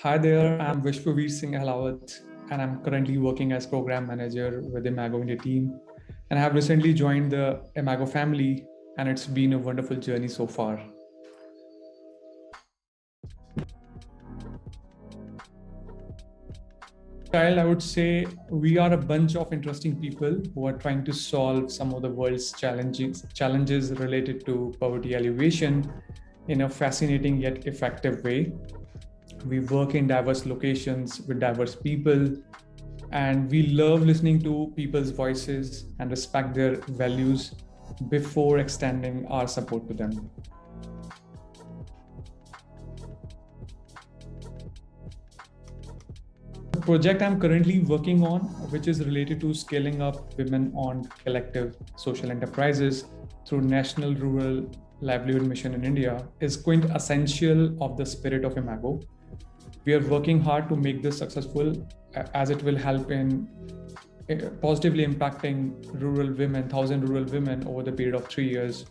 Hi there, I'm Vishwaveer Singh Ahlawat, and I'm currently working as program manager with Imago India team. And I have recently joined the Imago family, and it's been a wonderful journey so far. Kyle, I would say we are a bunch of interesting people who are trying to solve some of the world's challenges related to poverty alleviation in a fascinating yet effective way. We work in diverse locations with diverse people, and we love listening to people's voices and respect their values before extending our support to them. The project I'm currently working on, which is related to scaling up women-owned collective social enterprises through National Rural Livelihood Mission in India, is quintessential of the spirit of Imago. We are working hard to make this successful, as it will help in positively impacting rural women, 1,000 rural women over the period of 3 years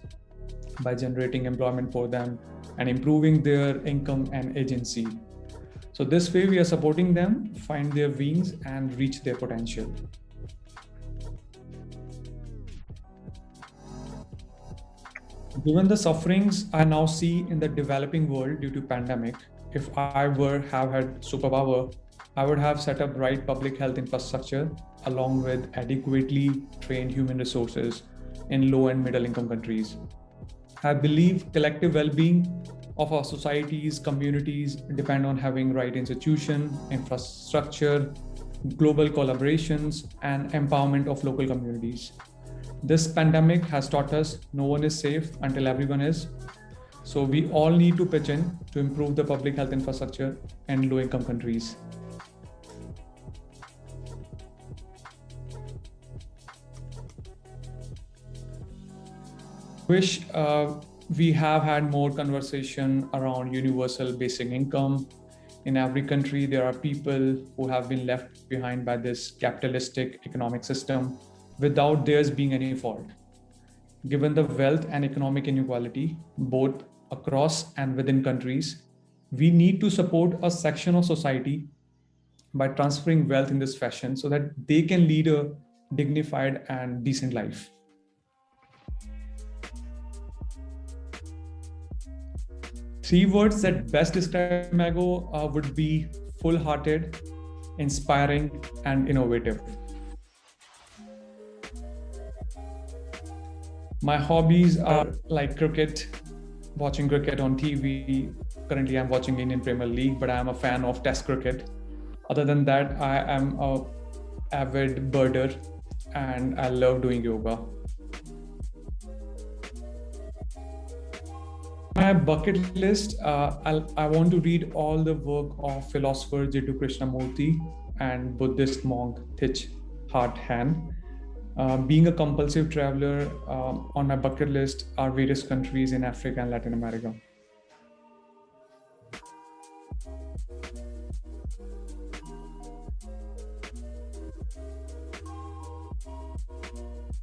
by generating employment for them and improving their income and agency. So this way we are supporting them find their wings and reach their potential. Given the sufferings I now see in the developing world due to pandemic, if I were have had superpower, I would have set up right public health infrastructure along with adequately trained human resources in low and middle income countries. I believe collective well-being of our societies, communities depend on having right institution, infrastructure, global collaborations, and empowerment of local communities. This pandemic has taught us no one is safe until everyone is. So we all need to pitch in to improve the public health infrastructure in low-income countries. Wish we have had more conversation around universal basic income. In every country, there are people who have been left behind by this capitalistic economic system without theirs being any fault. Given the wealth and economic inequality, both across and within countries, we need to support a section of society by transferring wealth in this fashion so that they can lead a dignified and decent life. Three words that best describe Imago would be full-hearted, inspiring, and innovative. My hobbies are like cricket, watching cricket on TV. Currently, I'm watching Indian Premier League, but I am a fan of Test cricket. Other than that, I am a avid birder, and I love doing yoga. My bucket list, I want to read all the work of philosopher Jiddu Krishnamurti and Buddhist monk Thich Nhat Hanh. Being a compulsive traveler, on my bucket list are various countries in Africa and Latin America.